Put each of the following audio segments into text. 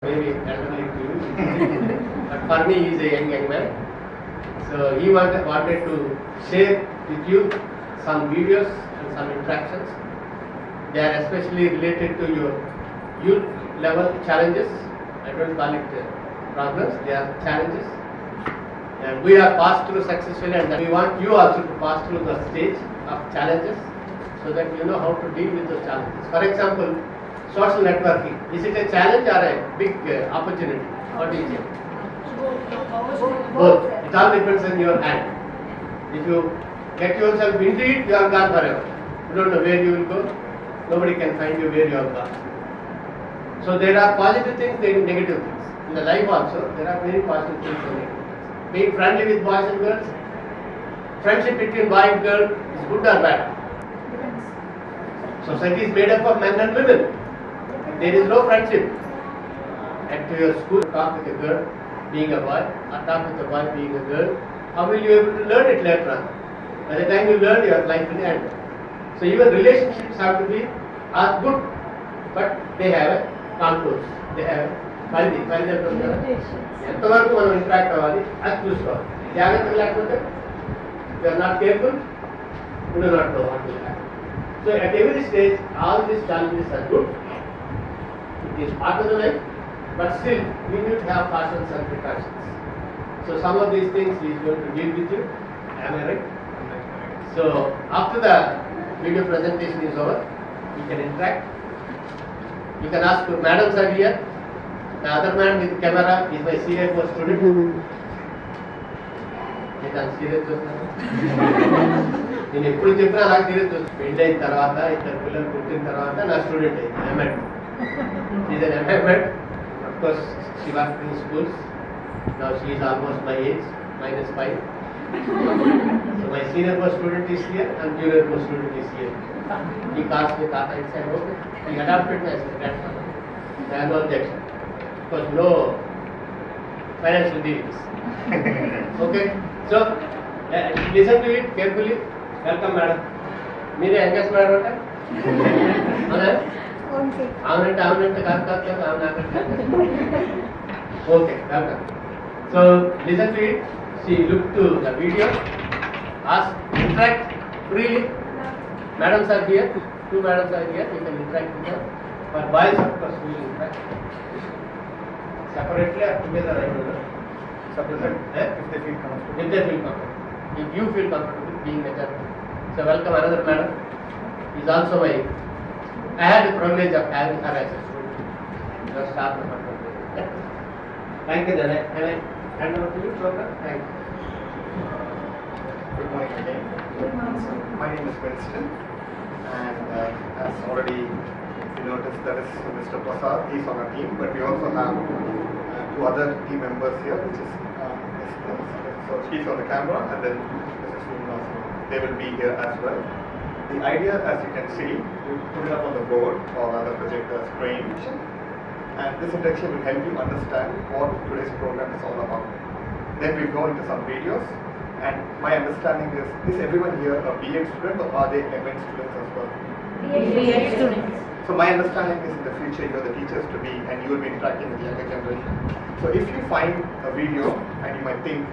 Maybe elderly to you, but for me he is a young man. So he wanted to share with you some videos and some interactions. They are especially related to your youth level challenges. I don't call it problems, they are challenges. And we have passed through successfully, and we want you also to pass through the stage of challenges so that you know how to deal with those challenges. For example, social networking. Is it a challenge or a big opportunity? What do you think? Both. It all depends on your hand. If you get yourself into it, you are gone forever. You don't know where you will go. Nobody can find you where you have gone. So there are positive things, there are negative things. In the life also, there are many positive things and negative things. Being friendly with boys and girls, friendship between boy and girl is good or bad? Society is made up of men and women. There is no friendship. At your school, talk with a girl being a boy, or talk with a boy being a girl. How will you be able to learn it later on? By the time you learn, your life will end. So even relationships have to be good, but they have contours. They have ఎంతవరకు మనం interact అవ్వాలి అది చూసుకోవాలి. జాగ్రత్త లేకపోతే you are not careful, you do not know what will happen. So at every stage, all these challenges are good. It is part of the life, but still we need to have cautions and precautions. So some of these things he is going to deal with you. Am I right? So after the video presentation is over, you can interact. You can ask madams are here. The other man with camera is my CFO student. నేను ఎప్పుడు చెప్పినా నాకు తెలియదు. పెళ్ళి అయిన తర్వాత ఇద్దరు పిల్లలు పుట్టిన తర్వాత నా స్టూడెంట్ అయింది MEd. She's an MFed. Of course, she worked in schools. Now she is almost my age, -5. So my senior most student is here and junior most student is here. He calls me Tata and said, okay. He adopted me as a grandfather. There are no objection. Of course, no financial dealings. Okay. So listen to it carefully. Welcome, madam. Mere youngest madam, right? అవునంటే కాదు okay welcome. So listen to it, see look to the video, ask, interact freely. Madams are here, 2 madams are here, you can interact with them. For boys, of course, we will interact separately or together. I don't know. Separately, if they feel comfortable. If you feel comfortable being a judge. So welcome another madam. Is also my. I had the privilege of having her as a student. Your staff member. Thank you, Dana. Can I hand over to you, Shloka? Thank you. Good morning again. My name is Winston, and as already you noticed, that is Mr. Prasad. He's on our team, but we also have 2 other team members here, which is so she's on the camera, and then Mrs. Srinivas. They will be here as well. The idea, as you can see, we put it up on the board or other projector screen, and this introduction will help you understand what today's program is all about. Then we'll go into some videos, and my understanding is everyone here a BEd student or are they MN students as well? BEd students. So my understanding is in the future you are the teachers to be and you will be interacting with the younger generation. So if you find a video and you might think,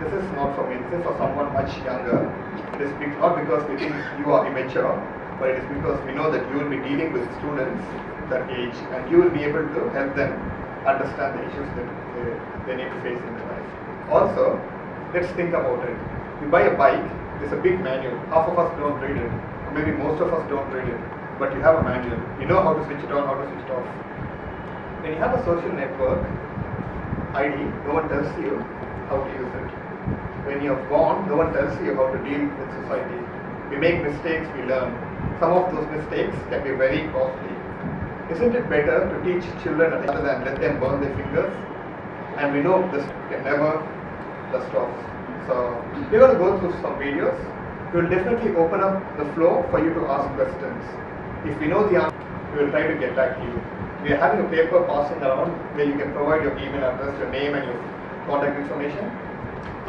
this is not for me, this is for someone much younger, it is not because we think you are immature, but it is because we know that you will be dealing with students that age and you will be able to help them understand the issues that they need to face in their life. Also, let's think about it. You buy a bike, there's a big manual, half of us don't read it, or maybe most of us don't read it, but you have a manual, you know how to switch it on, how to switch it off. When you have a social network ID, no one tells you how to use it. When you are born, no one tells you how to deal with society. We make mistakes, we learn. Some of those mistakes can be very costly. Isn't it better to teach children rather than let them burn their fingers? And we know this can never dust off. So we're going to go through some videos. We will definitely open up the floor for you to ask questions. If we know the answer, we will try to get back to you. We are having a paper passing around where you can provide your email address, your name and your contact information.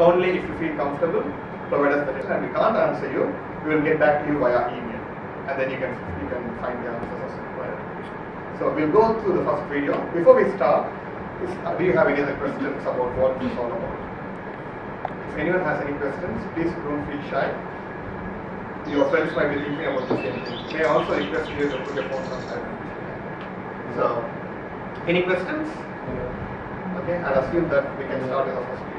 Only if you feel comfortable, provide us the question, and we can't answer you, we will get back to you via email, and then you can find the answers as required. So we'll go through the first video. Before we start, Do you have any other questions about what this is all about? If anyone has any questions, please don't feel shy. Your friends might be thinking about the same thing. May I also request you to put your phone on silent? So, any questions? Okay, I'll assume that we can start with the first period.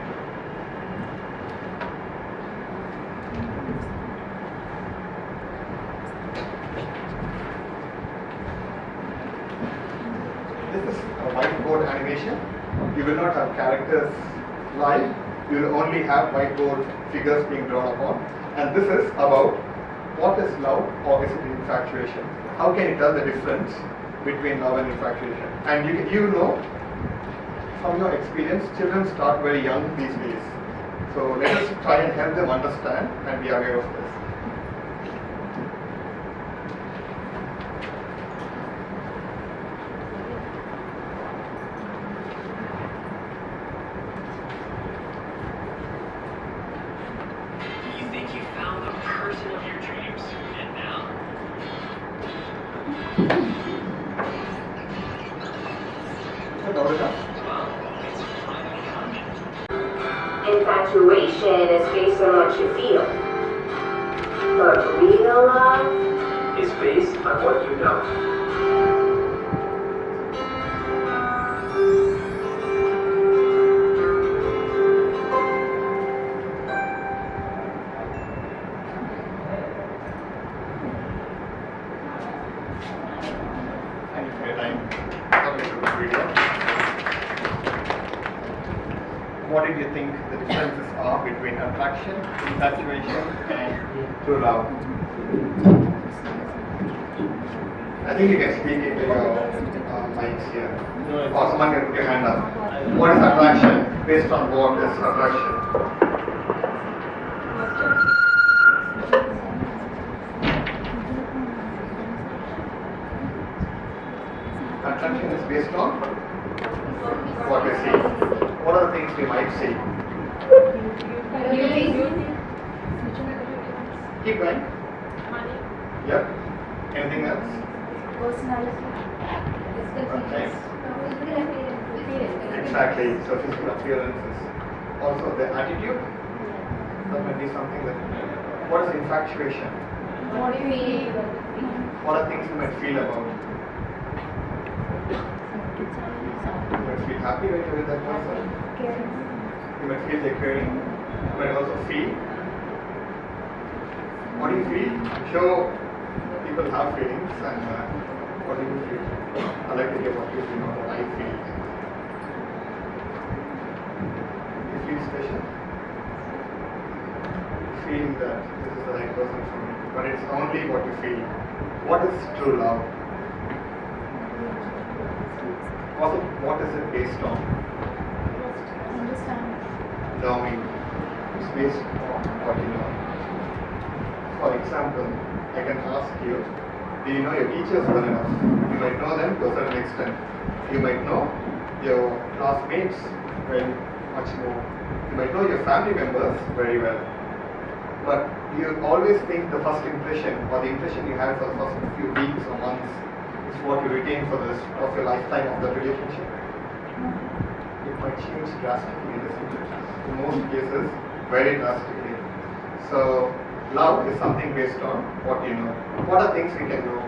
This is a whiteboard animation. You will not have characters live. You will only have whiteboard figures being drawn upon. And this is about what is love or is it infatuation? How can you tell the difference between love and infatuation? And you know, from your experience, children start very young these days. So let us try and help them understand and be aware of this. You think you found the person of your dreams, and now? Loud enough. Well, it's finally coming. Infatuation is based on what you feel. But real love It's based on what you know. Thank you for your time. Lovely to video. What did you think the differences are between attraction, infatuation, and true love? I think you can speak into your mics here. Or someone can put your hand up. What is attraction? Based on what is attraction? Attraction is based on what we see. What are the things we might see? Keep going. Yep. Anything else? Okay. Exactly. So physical appearances. Also the attitude. That might be something that. What is infatuation? What are things you might feel about? You might feel happy when you're with that person. You might feel they're caring. You might also feel. What do you feel? I'm sure people have feelings, and what do you feel? I like to hear what you feel, not what I feel. You feel special? You feel that this is the right person for me, but it's only what you feel. What is true love? What is it based on? Knowing. It's based on what you know. For example, I can ask you, do you know your teachers well enough? You might know them to a certain extent. You might know your classmates very much more. You might know your family members very well. But you always think the first impression or the impression you had for the first few weeks or months is what you retain for the rest of your lifetime of that relationship. It might change drastically in the future. In most cases, very drastically. So, love is something based on what you know. What are things we can know?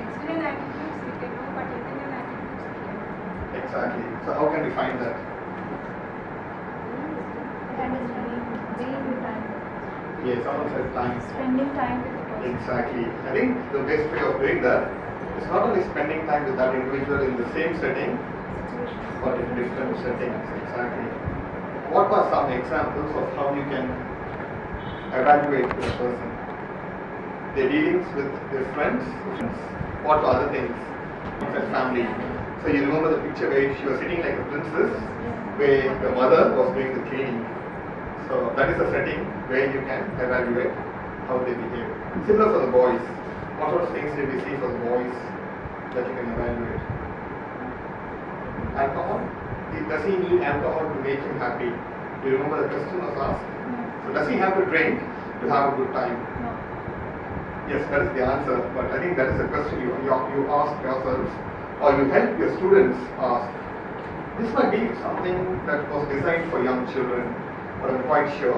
External attitudes we can know, but internal attitudes we can know. Exactly. So, how can we find that? Yes, someone said time. Spending time with the person. Exactly. I think the best way of doing that is not only spending time with that individual in the same setting, but in different settings. Exactly. What are some examples of how you can evaluate a person? Their dealings with their friends, what other things? And family. So you remember the picture where she was sitting like a princess, where the mother was doing the cleaning. So that is a setting where you can evaluate how they behave. Similar for the boys. What sort of things did we see for the boys that you can evaluate? Alcohol? Does he need alcohol to make him happy? Do you remember the question was asked? So does he have to drink to have a good time? Yes, that is the answer. But I think that is a question you ask yourselves or you help your students ask. This might be something that was designed for young children, but I'm quite sure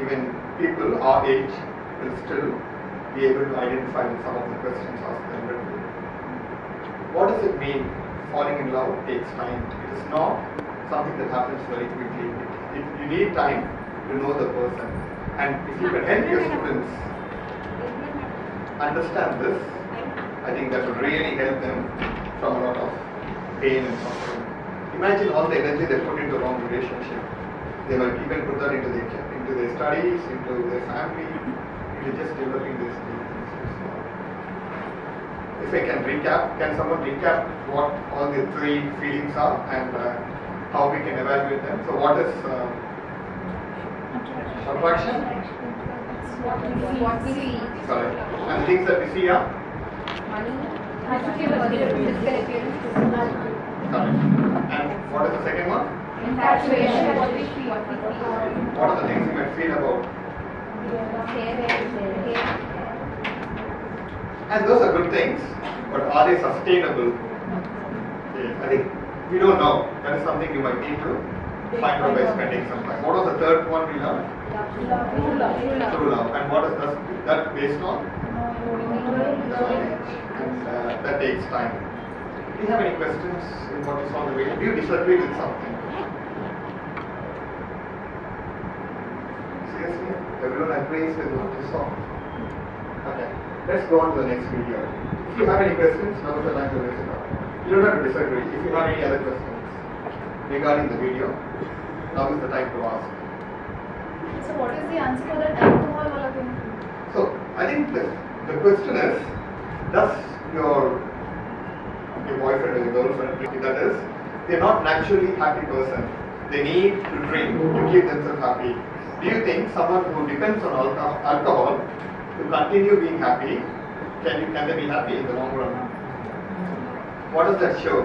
even people our age will still be able to identify with some of the questions asked them. What does it mean? Falling in love takes time. It is not something that happens very quickly. You need time to know the person. And if you can help your students understand this, I think that will really help them from a lot of pain and suffering. Imagine all the energy they put into wrong relationship. They might even put that into their studies, into their family, into just developing these things. If I can recap, can someone recap what all the three feelings are and how we can evaluate them? So what is attraction? What we see. Sorry. And the things that we see are? Money. Physical appearance. Correct. And what is the second one? Infatuation. What we feel. What are the things you might feel about? And those are good things, but are they sustainable? Yes, I think we don't know. That is something you might need to find out by spending some time. What was the third one we learned? True love. And what is that based on? And that takes time. Do you have any questions in what you saw in the video? Do you disagree with something? Seriously? Everyone agrees with what you saw? Okay. Let's go on to the next video. If you have any questions, now is the time to raise it up. You don't have to disagree. If you have any other questions regarding the video, now is the time to ask. So what is the answer for that alcohol wala thing? So I think the question is, does your boyfriend or your girlfriend, that is, they're not naturally happy person. They need to drink to keep themselves happy. Do you think someone who depends on alcohol to continue being happy, can they be happy in the long run? What does that show?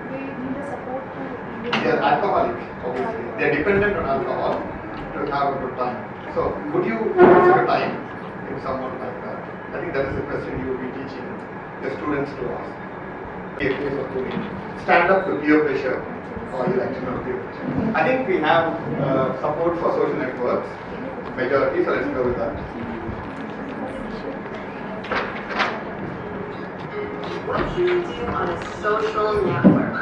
They need a support to. They are alcoholic, obviously. They are dependent on alcohol to have a good time. So, would you consider time in someone like that? I think that is the question you will be teaching the students to ask. A case of doing stand up to peer pressure, or election of peer pressure. I think we have support for social networks, majority, so let's go with that. What do you do on a social network?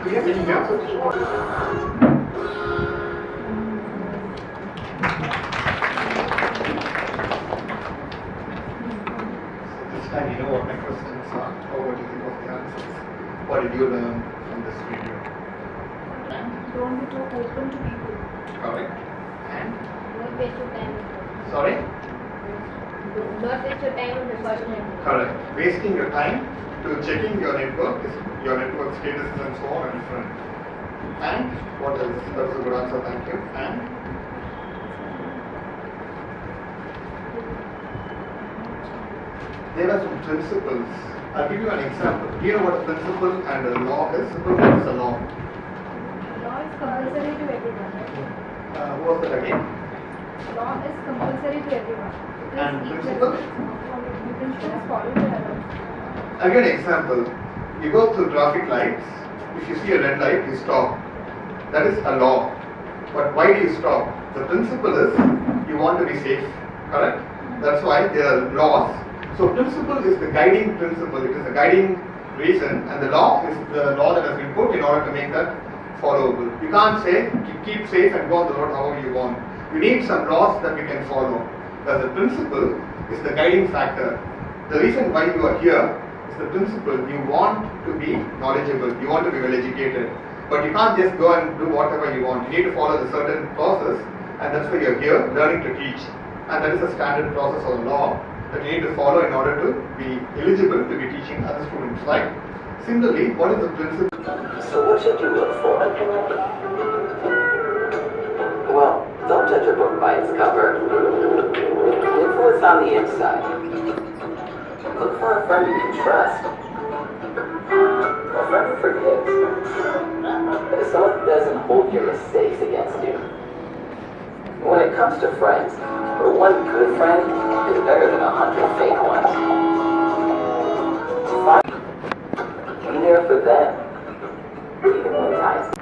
Do you have any answers? This time you know what my questions are, or what you think of the answers. What did you learn from this video? Don't be too open to people. Correct. And? Don't waste your time. Sorry? Not waste your time on the social network. Correct. Wasting your time to checking your network statuses and so on are different. And what else? That's a good answer, thank you. And there are some principles. I'll give you an example. Do you know what a principle and a law is? What is a law? Law is compulsory to everyone, right? What was that again? Law is compulsory to everyone. It is And equal. principle? The principle is followed by others. I'll give an example. You go through traffic lights. If you see a red light, you stop. That is a law. But why do you stop? The principle is you want to be safe. Correct? That's why there are laws. So principle is the guiding principle. It is the guiding reason, and the law is the law that has been put in order to make that followable. You can't say keep safe and go on the road however you want. You need some laws that we can follow. But the principle is the guiding factor. The reason why you are here is the principle. You want to be knowledgeable. You want to be well educated. But you can't just go and do whatever you want. You need to follow the certain process, and that's why you're here, learning to teach. And that is a standard process or law that you need to follow in order to be eligible to be teaching other students, right? Similarly, what is the principle? So what should you look for? Well, don't judge a book by its cover. Look for what's on the inside. Look for a friend you can trust. A friend who forgives. Someone who doesn't hold your mistakes against you. When it comes to friends, one good friend is better than 100 fake ones. them, even when times.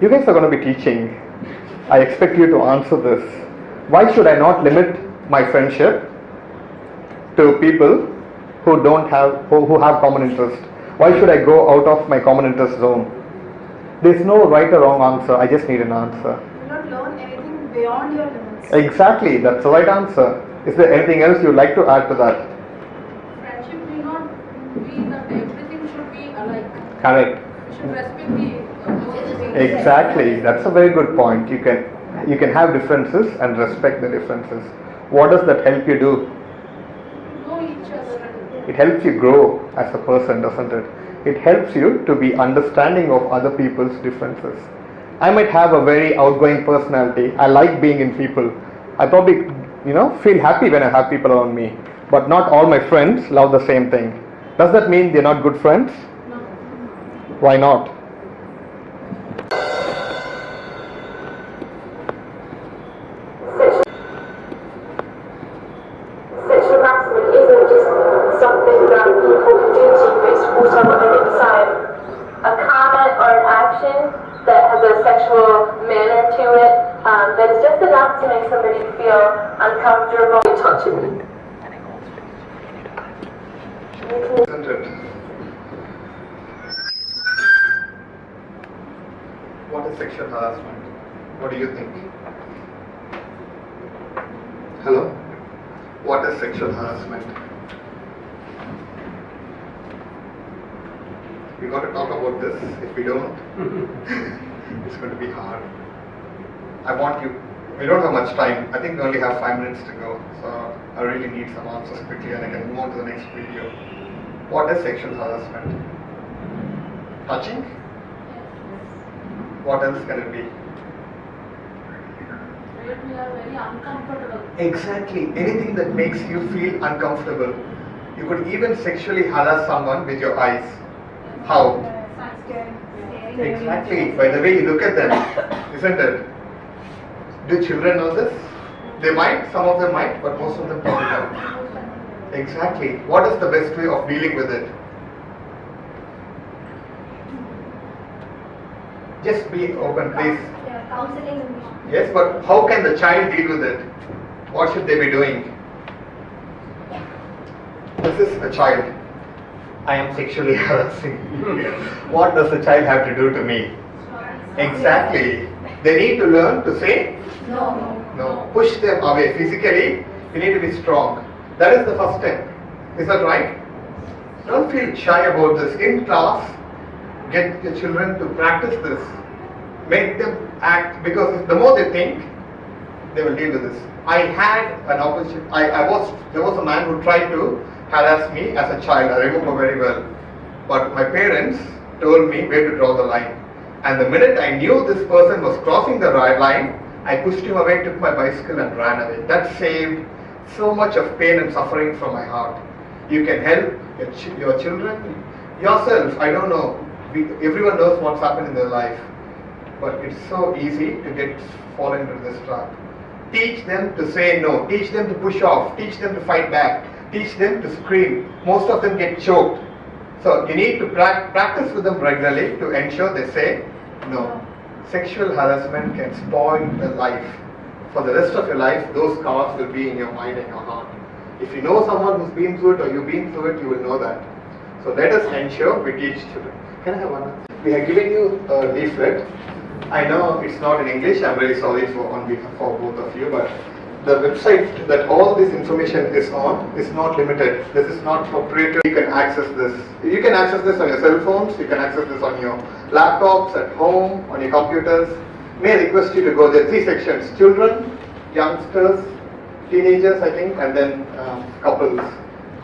You guys are going to be teaching. I expect you to answer this. Why should I not limit my friendship to people who have common interest? Why should I go out of my common interest zone? There's no right or wrong answer. I just need an answer. You will not learn anything beyond your limits. Exactly, that's the right answer. Is there anything else you'd like to add to that? Friendship will not be that everything should be alike. Correct. We should respect the Exactly, that's a very good point. You can have differences and respect the differences. What does that help you do? know each other. It helps you grow as a person, doesn't it? It helps you to be understanding of other people's differences. I might have a very outgoing personality. I like being in people. I probably, feel happy when I have people around me. But not all my friends love the same thing. Does that mean they're not good friends? No. Why not? Sexual harassment isn't just something that people do to you, it's also on the inside. A comment or an action that has a sexual manner to it, that is just enough to make somebody feel uncomfortable. Touching me. Isn't it? What is sexual harassment? What do you think? Hello? What is sexual harassment? We got to talk about this. If we don't, it's going to be hard. We don't have much time. I think we only have 5 minutes to go. So I really need some answers quickly and I can move on to the next video. What is sexual harassment? Touching? What else can it be? We are very uncomfortable. Exactly. Anything that makes you feel uncomfortable. You could even sexually harass someone with your eyes. How? Exactly. By the way you look at them, isn't it? Do children know this? They might, some of them might, but most of them probably don't. Exactly. What is the best way of dealing with it? Just be open, please. Yeah, counseling. Yes, but how can the child deal with it? What should they be doing? This is a child. I am sexually harassing. What does the child have to do to me? Exactly. They need to learn to say no. Push them away physically. You need to be strong. That is the first step. Is that right? Don't feel shy about this. In class, get your children to practice this. Make them act, because the more they think, they will deal with this. I had an opportunity. There was a man who tried to harass me as a child. I remember very well. But my parents told me where to draw the line. And the minute I knew this person was crossing the line, I pushed him away, took my bicycle and ran away. That saved so much of pain and suffering from my heart. You can help your children, yourself. I don't know. Everyone knows what's happened in their life. But it's so easy to fall into this trap. Teach them to say no. Teach them to push off. Teach them to fight back. Teach them to scream. Most of them get choked. So you need to practice with them regularly to ensure they say no. Sexual harassment can spoil the life. For the rest of your life, those scars will be in your mind and your heart. If you know someone who's been through it or you've been through it, you will know that. So let us ensure we teach children. Can I have one? We have given you a leaflet. I know it's not in English. I'm really sorry for both of you, but the website that all this information is on is not limited. This is not proprietary. You can access this. You can access this on your cell phones. You can access this on your laptops, at home, on your computers. May I request you to go there. 3 sections: children, youngsters, teenagers, I think, and then couples.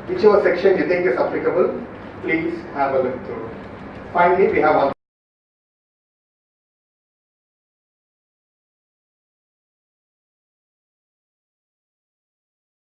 Whichever section you think is applicable, please have a look through. Finally, we have one.